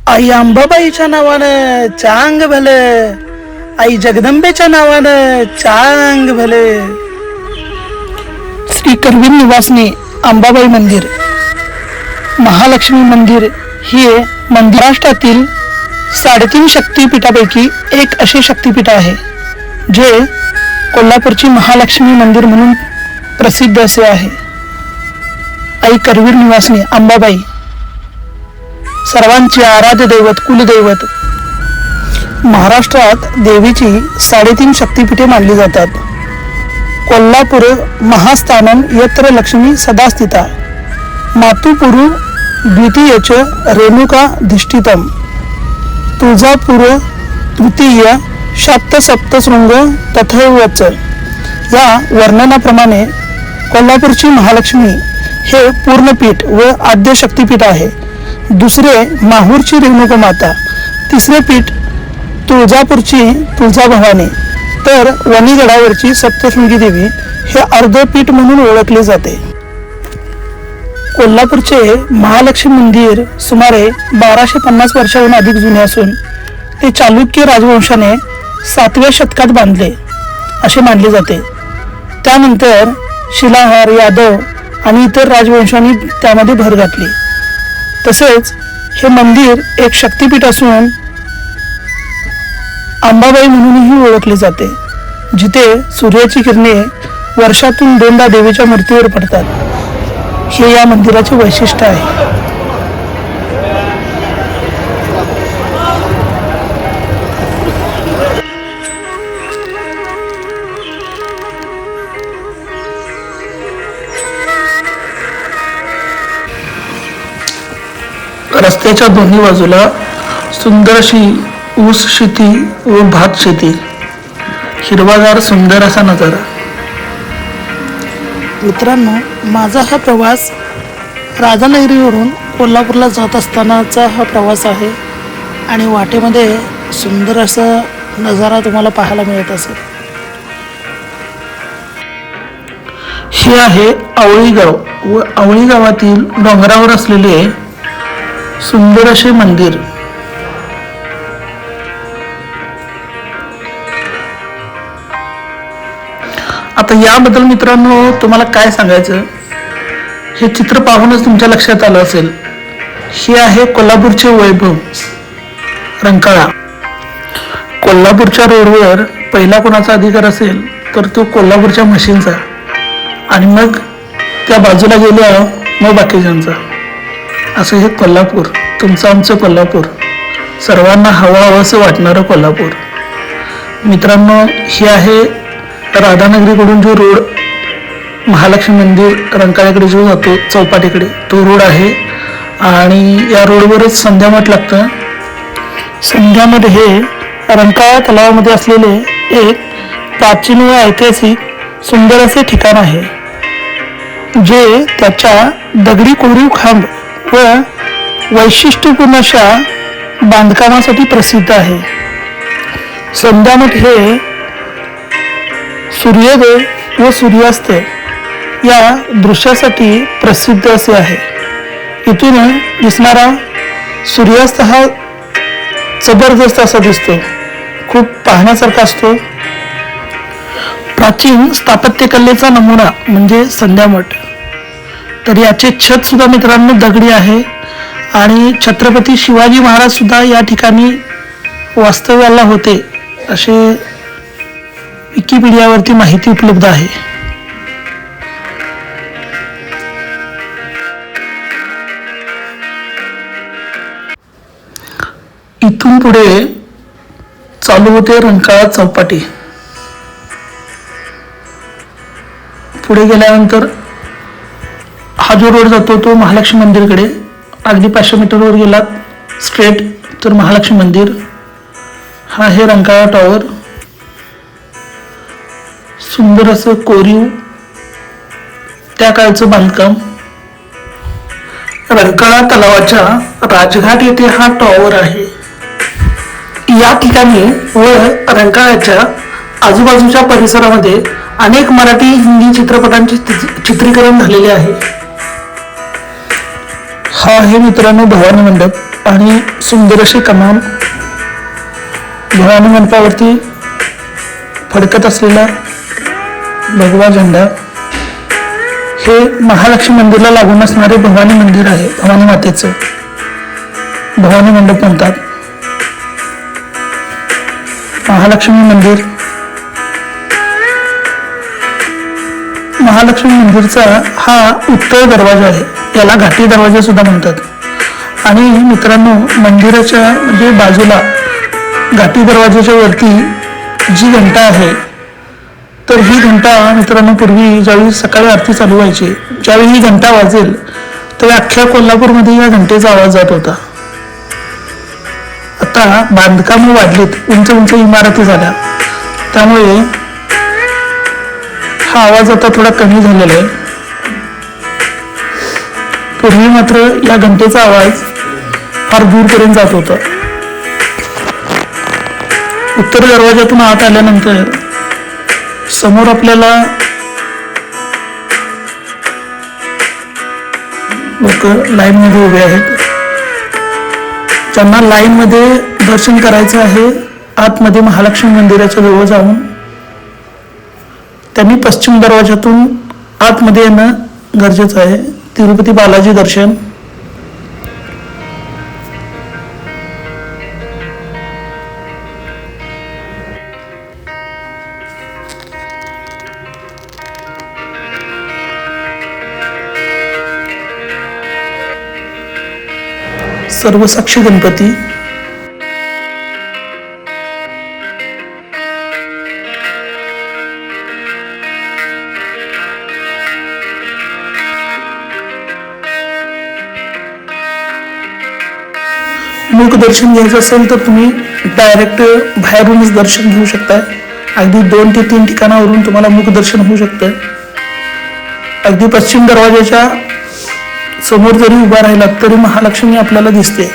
आई अंबाबाईच्या नावानं चांग भले, आई जगदंबेच्या नावानं चांग भले. श्री करवीर निवासनी अंबाबाई मंदिर, महालक्ष्मी मंदिर हे महाराष्ट्रातील 3.5 शक्तिपीठापैकी एक असे शक्तिपीठ आहे, जे कोल्हापूरची महालक्ष्मी मंदिर म्हणून प्रसिद्ध असे आहे. आई करवीर निवासनी अंबाबाई सर्वांचे आराध्य दैवत, कुलदैवत. महाराष्ट्रात देवीची 3.5 शक्तिपीठे मानली जातात. कोल्हापूर महास्थानम यत्र लक्ष्मी सदा स्थिता, मातुपुरु द्वितीयच रेणुकाधिष्ठितम, तुळजापूर तृतीय शाक्त सप्तशृंग तथैवच. या वर्णनाप्रमाणे कोल्हापूरची महालक्ष्मी हे पूर्णपीठ व आद्य शक्तिपीठ आहे. दुसरे माहूरची रेणुका माता, तिसरे पीठ तुळजापूरची तुळजाभवानी, तर वणीगडावरची सप्तशृंगी देवी हे अर्धपीठ म्हणून ओळखले जाते. कोल्हापूरचे महालक्ष्मी मंदिर सुमारे 1250 वर्षाहून अधिक जुने असून ते चालुक्य राजवंशाने 7व्या शतकात बांधले असे मानले जाते. त्यानंतर शिलाहार, यादव आणि इतर राजवंशांनी त्यामध्ये भर घातली. तसेच हे मंदिर एक शक्तिपीठ असून अंबाबाई म्हणूनही ओळखले जाते, जिथे सूर्याची किरणे वर्षातून 2दा देवीच्या मूर्तीवर पडतात. हे या मंदिराचे वैशिष्ट्य आहे. रस्त्याच्या दोन्ही बाजूला सुंदर अशी ऊस शेती व भात शेती, हिरवागार सुंदर असा नजारा. मित्रांनो, माझा हा प्रवास राधानगरीवरून कोल्हापूरला जात असतानाचा हा प्रवास आहे आणि वाटेमध्ये सुंदर असा नजारा तुम्हाला पाहायला मिळत असेल. हे आहे आवळी गाव व आवळी गावातील डोंगरावर असलेले सुंदर असे मंदिर. आता याबद्दल मित्रांनो तुम्हाला काय सांगायचं, हे चित्र पाहूनच तुमच्या लक्षात आलं असेल. हे आहे कोल्हापूरचे वैभव, रंकाळा. कोल्हापूरच्या रोडवर पहिला कोणाचा अधिकार असेल तर तो कोल्हापूरच्या म्हशींचा, आणि मग त्या बाजूला गेल्या मग बाकीच्यांचा. असं हे कोल्हापूर, तुमचं आमचं कोल्हापूर, सर्वांना हवं असं वाटणारं कोल्हापूर. मित्रांनो, हे आहे राधानगरीकडून जो रोड महालक्ष्मी मंदिर रंकाळ्याकडे जो जातो, चौपाटीकडे, तो रोड आहे. आणि या रोडवरच संध्यामठ लागतं. संध्यामठ हे रंकाळा तलावामध्ये असलेले एक प्राचीन व ऐतिहासिक सुंदर असे ठिकाण आहे, जे त्याच्या दगडी कोरीव खांब व वैशिष्ट्यपूर्ण अशा बांधकामासाठी प्रसिद्ध आहे. संध्यामठ हे सूर्योदय व सूर्यास्त या दृश्यासाठी प्रसिद्ध असे आहे. इथून दिसणारा सूर्यास्त हा जबरदस्त असा दिसतो, खूप पाहण्यासारखा असतो. प्राचीन स्थापत्यकलेचा नमुना म्हणजे संध्यामठ. तर याचे छत सुद्धा मित्रांनो दगडी आहे आणि छत्रपती शिवाजी महाराज सुद्धा या ठिकाणी वास्तव्याला होते असे विकिपीडियावरती माहिती उपलब्ध आहे. इथून पुढे चालू होते रंकाळा चौपाटी. पुढे गेल्यानंतर हा जो रोड जातो तो महालक्ष्मी मंदिरकडे. अगदी 500 मीटरवर गेलात स्ट्रेट तर महालक्ष्मी मंदिर. हा आहे रंकाळा टॉवर. सुंदर असं कोरीव त्या काळचं बांधकाम. रंकाळा तलावाच्या राजघाट येथे हा टॉवर आहे. या ठिकाणी व रंकाळ्याच्या आजूबाजूच्या परिसरामध्ये अनेक मराठी हिंदी चित्रपटांचे चित्रीकरण झालेले आहे. हा आहे मित्रांनो भवानी मंडप. आणि सुंदर अशी कमान, भवानी मंडपावरती फडकत असलेला भगवा झेंडा, हे महालक्ष्मी मंदिरला लागून असणारे भवानी मंदिर आहे. भवानी मातेचं भवानी मंडप म्हणतात. महालक्ष्मी मंदिर, महालक्ष्मी मंदिरचा हा उत्तर दरवाजा आहे. याला घाटी दरवाजा सुद्धा म्हणतात. आणि मित्रांनो, मंदिराच्या म्हणजे बाजूला घाटी दरवाजाच्या वरती जी घंटा आहे, तर ही घंटा मित्रांनो पूर्वी ज्यावेळी सकाळी आरती चालू व्हायची, ज्यावेळी ही घंटा वाजेल त्यावेळी अख्ख्या कोल्हापूरमध्ये या घंटेचा आवाज जात होता. आता बांधकाम वाढलीत, उंच उंच इमारती झाल्या, त्यामुळे हा आवाज आता थोडा कमी झालेला आहे. पूर्वी मात्र या घंटेचा आवाज फार दूरपर्यंत जात होता. उत्तर दरवाजातून आत आल्यानंतर समोर आपल्याला लोक लाईन मध्ये उभे आहेत. ज्यांना लाईन मध्ये दर्शन करायचं आहे आतमध्ये महालक्ष्मी मंदिराच्या जवळ जाऊन, त्यांनी पश्चिम दरवाजातून आतमध्ये येणं गरजेचं आहे. तिरुपती बालाजी दर्शन, सर्वसाक्षी गणपती, मूक दर्शन घ्यायचं असेल तर तुम्ही डायरेक्ट बाहेरूनच दर्शन घेऊ शकता. अगदी 2 ते 3 ठिकाणावरून तुम्हाला मूक दर्शन होऊ शकतं. अगदी पश्चिम दरवाजाच्या समोर जरी उभा राहिला तरी महालक्ष्मी आपल्याला दिसते.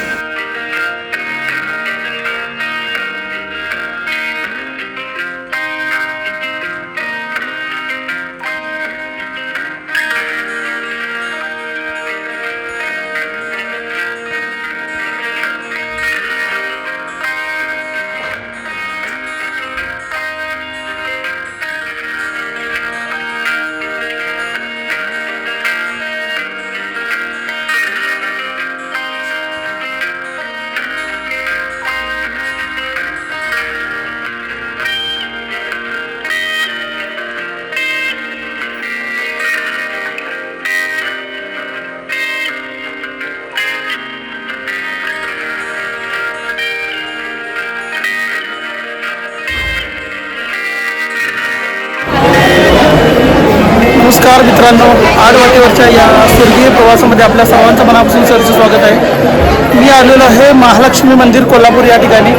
नमस्कार मित्रांनो, आडवाटेवरच्या या स्वर्गीय प्रवासामध्ये आपल्या सर्वांचं मनापासून सरचं स्वागत आहे. मी आलेलो आहे महालक्ष्मी मंदिर कोल्हापूर या ठिकाणी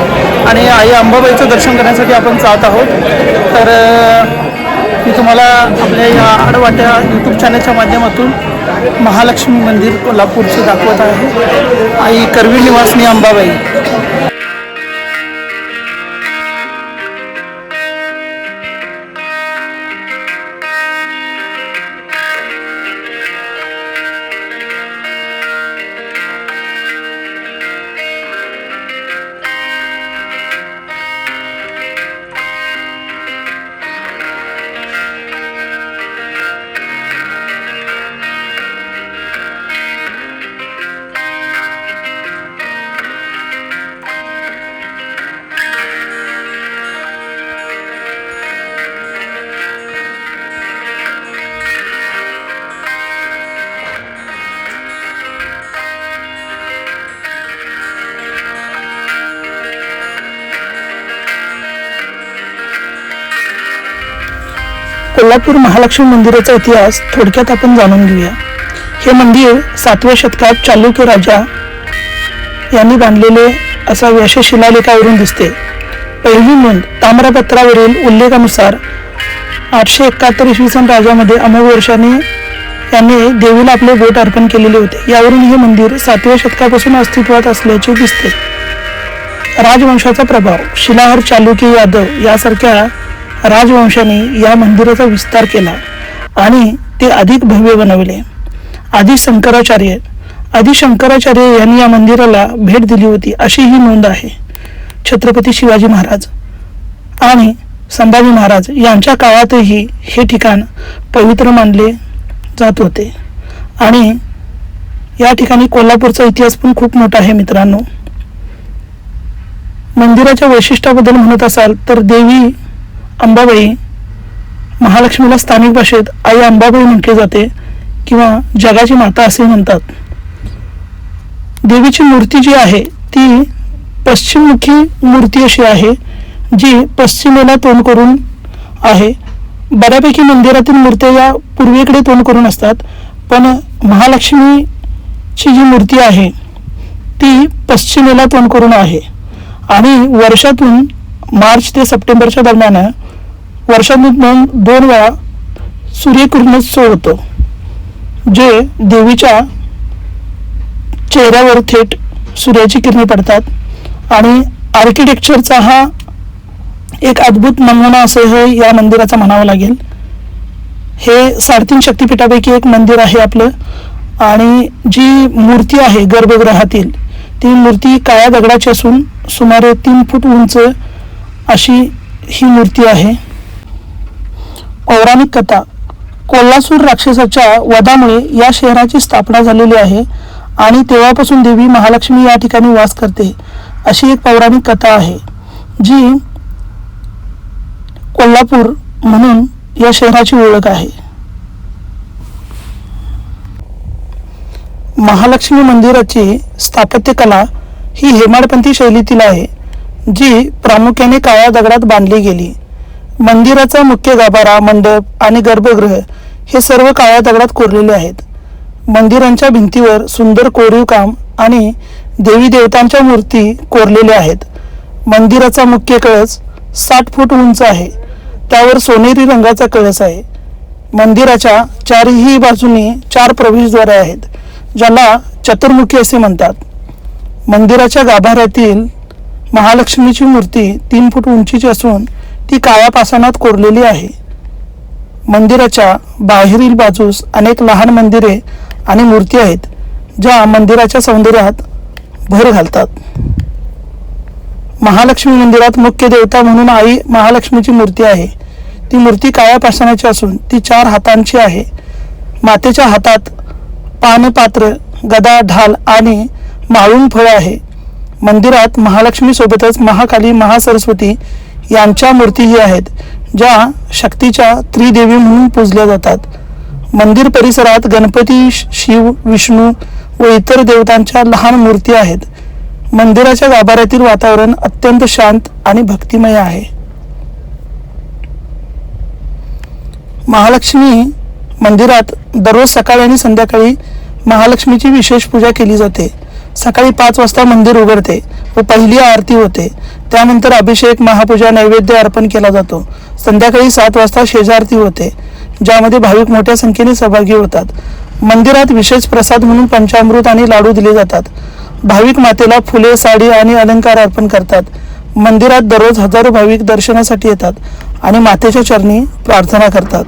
आणि आई अंबाबाईचं दर्शन करण्यासाठी आपण जात आहोत. तर मी तुम्हाला आपल्या या आडवाट्या यूट्यूब चॅनलच्या माध्यमातून महालक्ष्मी मंदिर कोल्हापूरचं दाखवत आहे. आई करवी निवासनी अंबाबाई. कोल्हापूर महालक्ष्मी मंदिराचा इतिहास थोडक्यात आपण जाणून घेऊया. हे मंदिर 7व्या शतकात चालुक्य राजा यांनी बांधलेले असा व्यासशिलालेखावरून दिसते. पहिली नोंद ताम्रपत्रावरील उल्लेखानुसार 871 इसवी सन राजामध्ये अमोघ वर्षाने यांनी देवीला आपले बोट अर्पण केलेले होते. यावरून हे मंदिर 7व्या शतकापासून अस्तित्वात असल्याचे दिसते. राजवंशाचा प्रभाव, शिलाहार, चालुक्य, यादव यासारख्या राजवंशाने या मंदिराचा विस्तार केला आणि ते अधिक भव्य बनवले. आदी शंकराचार्य आदि शंकराचार्य यांनी या मंदिराला भेट दिली होती अशी ही नोंद आहे. छत्रपती शिवाजी महाराज आणि संभाजी महाराज यांच्या काळातही हे ठिकाण पवित्र मानले जात होते. आणि या ठिकाणी कोल्हापूरचा इतिहास पण खूप मोठा आहे मित्रांनो. मंदिराच्या वैशिष्ट्याबद्दल म्हणत असाल तर देवी अंबाबाई, महालक्ष्मीला स्थानिक भाषेत आई अंबाबाई म्हटले जाते किंवा जगाची माता असे म्हणतात. देवीची मूर्ती जी आहे ती पश्चिममुखी मूर्ती अशी आहे जी पश्चिमेला तोंड करून आहे. बऱ्यापैकी मंदिरातील मूर्त्या या पूर्वेकडे तोंड करून असतात, पण महालक्ष्मीची जी मूर्ती आहे ती पश्चिमेला तोंड करून आहे. आणि वर्षातून मार्च ते सप्टेंबरच्या दरम्यान वर्षातून 2 वेळा सूर्यकिरणोत्सव होतो, जे देवीच्या चेहऱ्यावर थेट सूर्याची किरणे पडतात. आणि आर्किटेक्चरचा हा एक अद्भुत नमुना असं हे या मंदिराचा म्हणावं लागेल. हे 3.5 शक्तिपीठापैकी एक मंदिर आहे आपलं. आणि जी मूर्ती आहे गर्भगृहातील ती मूर्ती काळ्या दगडाची असून सुमारे 3 फूट उंच अशी ही मूर्ती आहे. पौराणिक कथा. कोल्हासूर राक्षसाच्या वधामुळे या शहराची स्थापना झालेली आहे आणि तेव्हापासून देवी महालक्ष्मी या ठिकाणी वास करते अशी एक पौराणिक कथा आहे, जी कोल्हापूर म्हणून या शहराची ओळख आहे. महालक्ष्मी मंदिराची स्थापत्यकला ही हेमाडपंथी शैलीतील आहे, जी प्रामुख्याने काळ्या दगडात बांधली गेली. मंदिराचा मुख्य गाभारा, मंडप आणि गर्भगृह हे सर्व काळ्या दगडात कोरलेले आहेत. मंदिरांच्या भिंतीवर सुंदर कोरीव काम आणि देवी देवतांच्या मूर्ती कोरलेल्या आहेत. मंदिराचा मुख्य कळस 60 फूट उंच आहे. त्यावर सोनेरी रंगाचा कळस आहे. मंदिराच्या चारही बाजूनी 4 प्रवेशद्वारे आहेत, ज्याला चतुर्मुखी असे म्हणतात. मंदिराच्या गाभाऱ्यातील महालक्ष्मीची मूर्ती 3 फूट उंचीची असून ती काळ्या पाषाणात कोरलेली आहे. मंदिराच्या बाहेरील बाजूस अनेक लहान मंदिरे आणि मूर्ती आहेत, ज्या मंदिराच्या सौंदर्यात भर घालतात. महालक्ष्मी मंदिरात मुख्य देवता म्हणून आई महालक्ष्मीची मूर्ती आहे. ती मूर्ती काळ्या पाषाणाची असून ती 4 हातांची आहे. मातेच्या हातात पानपात्र, गदा, ढाल आणि माळून फळ आहे. मंदिरात महालक्ष्मी सोबतच महाकाली, महासरस्वती यांच्या मूर्तीही आहेत, ज्या शक्तीच्या त्रिदेवी म्हणून पूजल्या जातात. मंदिर परिसरात गणपती, शिव, विष्णू व इतर देवतांच्या लहान मूर्ती आहेत. मंदिराच्या गाभाऱ्यातील वातावरण अत्यंत शांत आणि भक्तिमय आहे. महालक्ष्मी मंदिरात दररोज सकाळी आणि संध्याकाळी महालक्ष्मीची विशेष पूजा केली जाते. सकाळी 5 वाजता मंदिर उघडते व पहिली आरती होते. त्यानंतर अभिषेक, महापूजा, नैवेद्य अर्पण केला जातो. संध्याकाळी 7 वाजता शेजारती होते, ज्यामध्ये भाविक मोठ्या संख्येने सहभागी होतात. मंदिरात विशेष प्रसाद म्हणून पंचामृत आणि लाडू दिले जातात. भाविक मातेला फुले, साडी आणि अलंकार अर्पण करतात. मंदिरात दररोज हजारो भाविक दर्शनासाठी येतात आणि मातेच्या चरणी प्रार्थना करतात.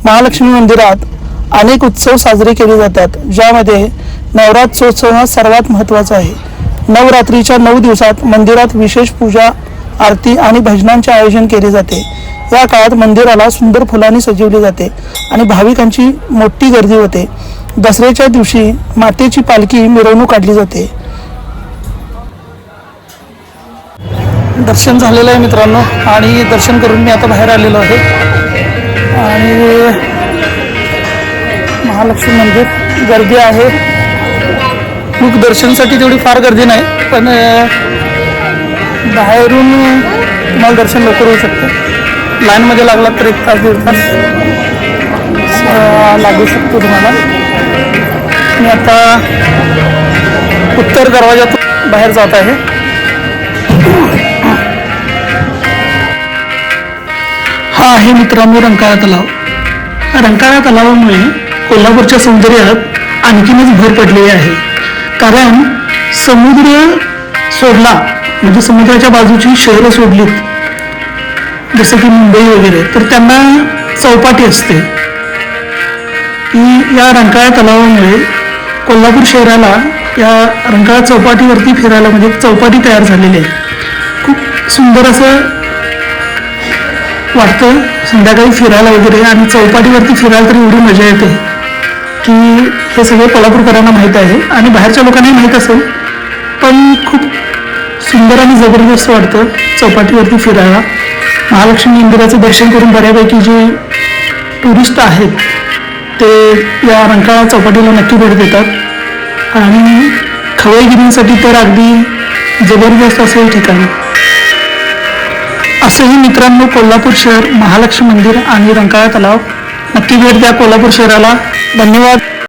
महालक्ष्मी मंदिरात अनेक उत्सव साजरे केले जातात, ज्यामध्ये नवरात्रोत्सव हा सर्वात महत्त्वाचा आहे. नवरात्रीच्या 9 दिवसात मंदिरात विशेष पूजा, आरती आणि भजनांचे आयोजन केले जाते. या काळात मंदिराला सुंदर फुलांनी सजवले जाते आणि भाविकांची मोठी गर्दी होते. दसऱ्याच्या दिवशी मातेची पालखी मिरवणूक काढली जाते. दर्शन झालेलं आहे मित्रांनो, आणि दर्शन करून मी आता बाहेर आलेलो आहे. आणि महालक्ष्मी मंदिर गर्दी आहे. मुख दर्शनसाठी तेवढी फार गर्दी नाही, पण बाहेरून तुम्हाला दर्शन लवकर होऊ शकतं. लाईनमध्ये लागला तर 1 तास 1.5 तास लागू शकतो तुम्हाला. मी आता उत्तर दरवाजातून बाहेर जात आहे. हा आहे मित्रांनो रंकाळा तलाव. रंकाळा तलावामुळे कोल्हापूरच्या सौंदर्यात आणखीनच भर पडलेली आहे. कारण समुद्र सोडला म्हणजे समुद्राच्या बाजूची शहरं सोडलीत, जसं की मुंबई वगैरे, तर त्यांना चौपाटी असते. की या रंकाळा तलावामुळे कोल्हापूर शहराला या रंकाळा चौपाटीवरती फिरायला म्हणजे चौपाटी तयार झालेली आहे. खूप सुंदर असं वाटतं संध्याकाळी फिरायला वगैरे, आणि चौपाटीवरती फिरायला तरी एवढी मजा येते की हे सगळे कोल्हापूरकरांना माहीत आहे आणि बाहेरच्या लोकांनाही माहीत असेल, पण खूप सुंदर आणि जबरदस्त वाटतं चौपाटीवरती फिरायला. महालक्ष्मी मंदिराचं दर्शन करून बऱ्यापैकी जे टुरिस्ट आहेत ते या रंकाळा चौपाटीला नक्की भेट देतात आणि खवयगिरींसाठी तर अगदी जबरदस्त असं हे ठिकाण. असंही मित्रांनो कोल्हापूर शहर, महालक्ष्मी मंदिर आणि रंकाळा तलाव, नक्की भेट द्या कोल्हापूर शहराला. धन्यवाद.